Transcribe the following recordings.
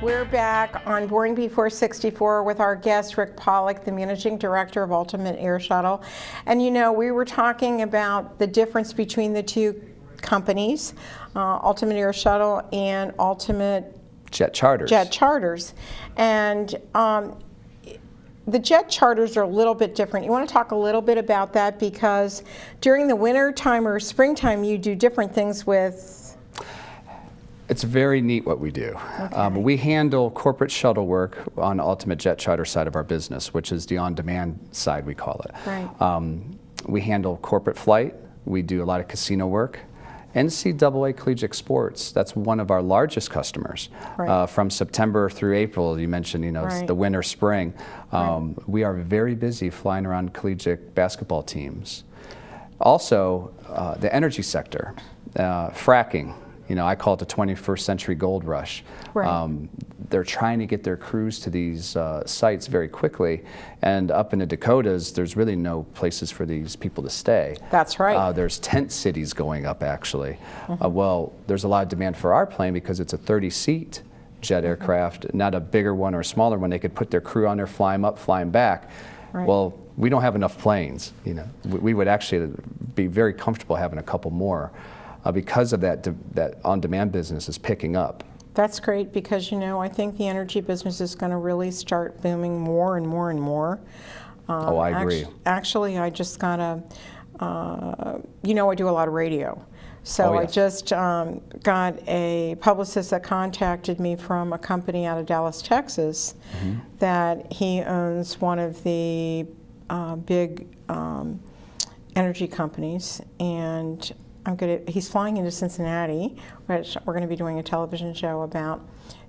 We're back on Boring Before 64 with our guest, Rick Pollock, the Managing Director of Ultimate Air Shuttle. And you know, we were talking about the difference between the two companies, Ultimate Air Shuttle and Ultimate Jet Charters. Jet Charters. And the jet charters are a little bit different. You want to talk a little bit about that, because during the winter time or springtime you do different things with. It's very neat what we do. Okay. We handle corporate shuttle work on Ultimate Jet Charter side of our business, which is the on-demand side, we call it. Right. We handle corporate flight. We do a lot of casino work. NCAA Collegiate Sports, that's one of our largest customers. Right. From September through April, you mentioned, you know, Right. the winter, spring. Right. We are very busy flying around collegiate basketball teams. Also, the energy sector, fracking. You know, I call it the 21st century gold rush. Right. They're trying to get their crews to these sites very quickly, and up in the Dakotas, there's really no places for these people to stay. That's right. There's tent cities going up, actually. Well, there's a lot of demand for our plane because it's a 30-seat jet aircraft, not a bigger one or a smaller one. They could put their crew on there, fly them up, fly them back. Right. Well, we don't have enough planes. You know, we would actually be very comfortable having a couple more. Because of that on-demand business is picking up. That's great, because you know, I think the energy business is going to really start booming more and more and more. Oh, I agree. Actually, I just got you know, I do a lot of radio. So Oh, yes. I just got a publicist that contacted me from a company out of Dallas, Texas, that he owns one of the big energy companies, and he's flying into Cincinnati, which we're going to be doing a television show about,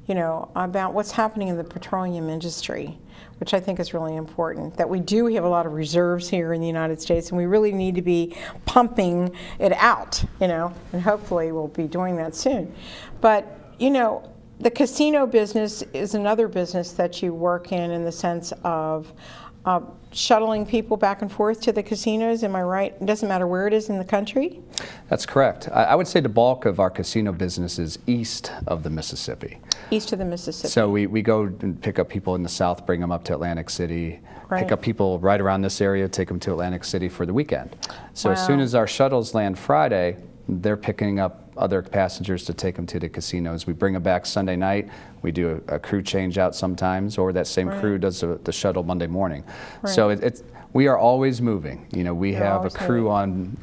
you know, about what's happening in the petroleum industry, which I think is really important. That we do have a lot of reserves here in the United States, and we really need to be pumping it out, you know, and hopefully we'll be doing that soon. But, you know, the casino business is another business that you work in the sense of shuttling people back and forth to the casinos. Am I right? It doesn't matter where it is in the country? That's correct. I would say the bulk of our casino business is east of the Mississippi. East of the Mississippi. So we go and pick up people in the south, bring them up to Atlantic City, Right. pick up people right around this area, take them to Atlantic City for the weekend. So as Wow. soon as our shuttles land Friday, they're picking up other passengers to take them to the casinos. We bring them back Sunday night. We do a crew change out sometimes, or that same Right. crew does the shuttle Monday morning. Right. So we are always moving. You know, we You're have a always crew on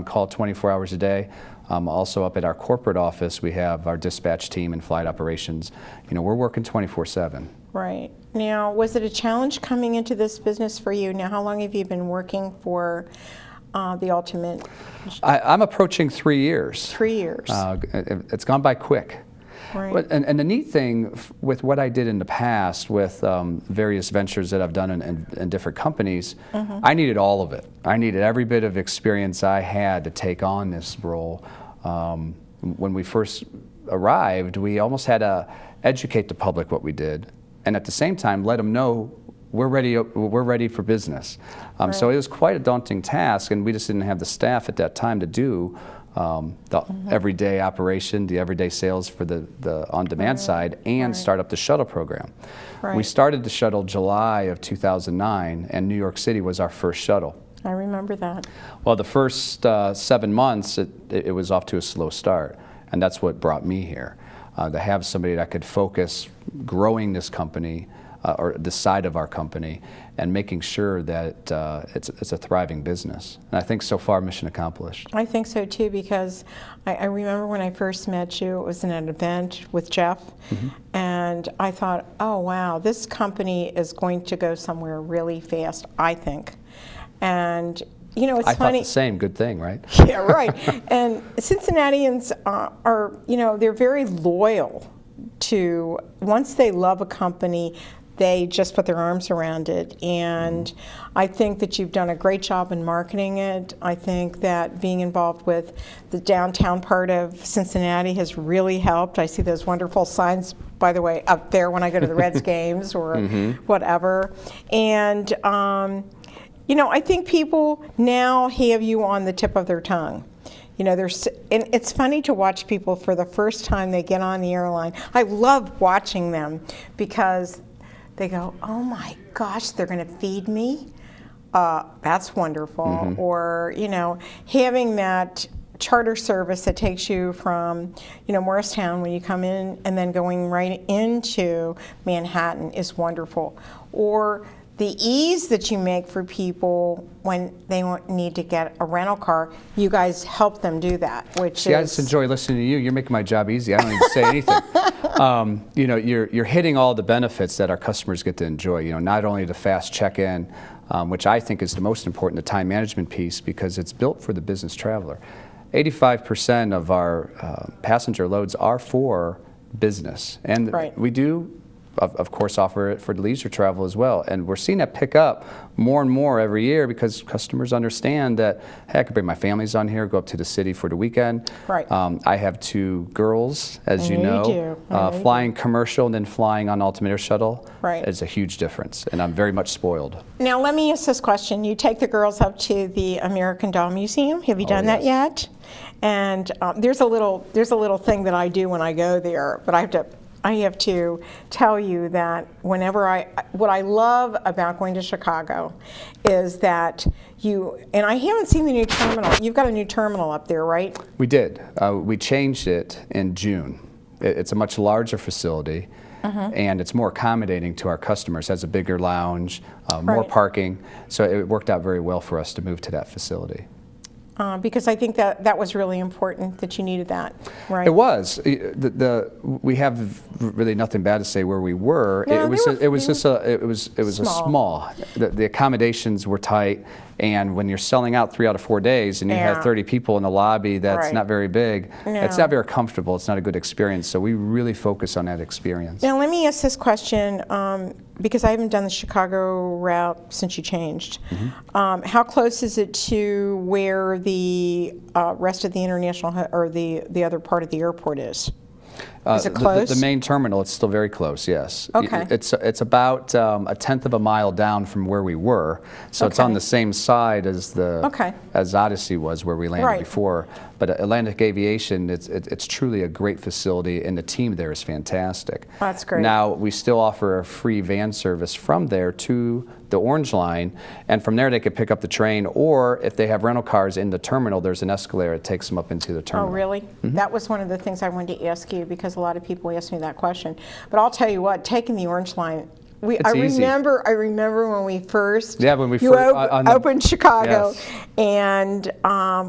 call 24 hours a day. Also up at our corporate office, we have our dispatch team and flight operations. You know, we're working 24/7. Right. Now, was it a challenge coming into this business for you? Now, how long have you been working for the Ultimate? I'm approaching 3 years. 3 years. It's gone by quick. Right. And the neat thing with what I did in the past with various ventures that I've done in different companies, I needed all of it. I needed every bit of experience I had to take on this role. When we first arrived, we almost had to educate the public what we did, and at the same time let them know we're ready for business. So it was quite a daunting task, and we just didn't have the staff at that time to do the everyday operation, the everyday sales for the on-demand side, and start up the shuttle program. Right. We started the shuttle July of 2009, and New York City was our first shuttle. I remember that. Well, the first 7 months, it was off to a slow start, and that's what brought me here, to have somebody that could focus growing this company, or the side of our company, and making sure that it's a thriving business. And I think so far, mission accomplished. I think so too, because I remember when I first met you, it was in an event with Jeff, and I thought, oh wow, this company is going to go somewhere really fast, I think. And you know, it's funny. I thought the same. Good thing, right? Yeah, right. And Cincinnatians are, you know, they're very loyal to, once they love a company, they just put their arms around it. And I think that you've done a great job in marketing it. I think that being involved with the downtown part of Cincinnati has really helped. I see those wonderful signs, by the way, up there when I go to the Reds games or whatever. And you know, I think people now have you on the tip of their tongue. You know, and it's funny to watch people for the first time they get on the airline. I love watching them because they go, oh my gosh, they're going to feed me? That's wonderful. Or, you know, having that charter service that takes you from, you know, Morristown when you come in and then going right into Manhattan is wonderful. Or the ease that you make for people when they need to get a rental car, you guys help them do that, which is... I just enjoy listening to you. You're making my job easy. I don't need to say anything. You know, you're hitting all the benefits that our customers get to enjoy. You know, not only the fast check-in, which I think is the most important, the time management piece, because it's built for the business traveler. 85% of our passenger loads are for business, and we do, of course, offer it for leisure travel as well. And we're seeing that pick up more and more every year because customers understand that, hey, I could bring my families on here, go up to the city for the weekend. Right. I have 2 girls, as you know. Flying commercial and then flying on Ultimate Air Shuttle is a huge difference, and I'm very much spoiled. Now, let me ask this question. You take the girls up to the American Doll Museum. Have you done that yet? And there's a little thing that I do when I go there, but I have to tell you that what I love about going to Chicago is that and I haven't seen the new terminal. You've got a new terminal up there, right? We did. We changed it in June. It's a much larger facility, and it's more accommodating to our customers. It has a bigger lounge, more parking, so it worked out very well for us to move to that facility. Because I think that was really important that you needed that, right? It was. We have really nothing bad to say where we were. No, it was small. The accommodations were tight, and when you're selling out 3 out of 4 days and you have 30 people in the lobby, that's not very big. It's not very comfortable. It's not a good experience. So we really focus on that experience. Now let me ask this question. Because I haven't done the Chicago route since you changed. How close is it to where the rest of the international or the other part of the airport is? Is it close? The main terminal, it's still very close, yes. Okay. It's about 1/10 of a mile down from where we were, so it's on the same side as as Odyssey was, where we landed before. But Atlantic Aviation, it's truly a great facility, and the team there is fantastic. That's great. Now, we still offer a free van service from there to the Orange Line, and from there they could pick up the train, or if they have rental cars in the terminal, there's an escalator that takes them up into the terminal. Oh, really? That was one of the things I wanted to ask you, because a lot of people ask me that question. But I'll tell you what, taking the Orange Line, I remember when we first opened Chicago, and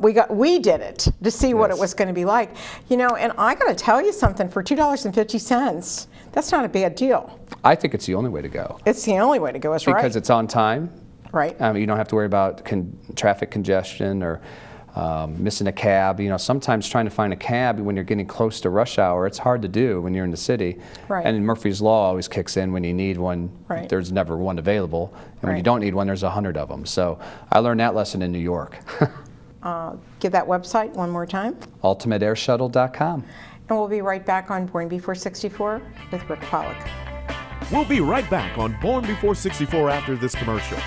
we did it to see what it was going to be like. You know, and I got to tell you something, for $2.50, that's not a bad deal. I think it's the only way to go. It's the only way to go, that's right. Because it's on time. Right. You don't have to worry about traffic congestion or missing a cab. You know, sometimes trying to find a cab when you're getting close to rush hour, it's hard to do when you're in the city. Right. And Murphy's Law always kicks in when you need one. Right. There's never one available. And when you don't need one, there's 100 of them. So I learned that lesson in New York. Give that website one more time. UltimateAirShuttle.com. And we'll be right back on Born Before 64 with Rick Pollack. We'll be right back on Born Before 64 after this commercial.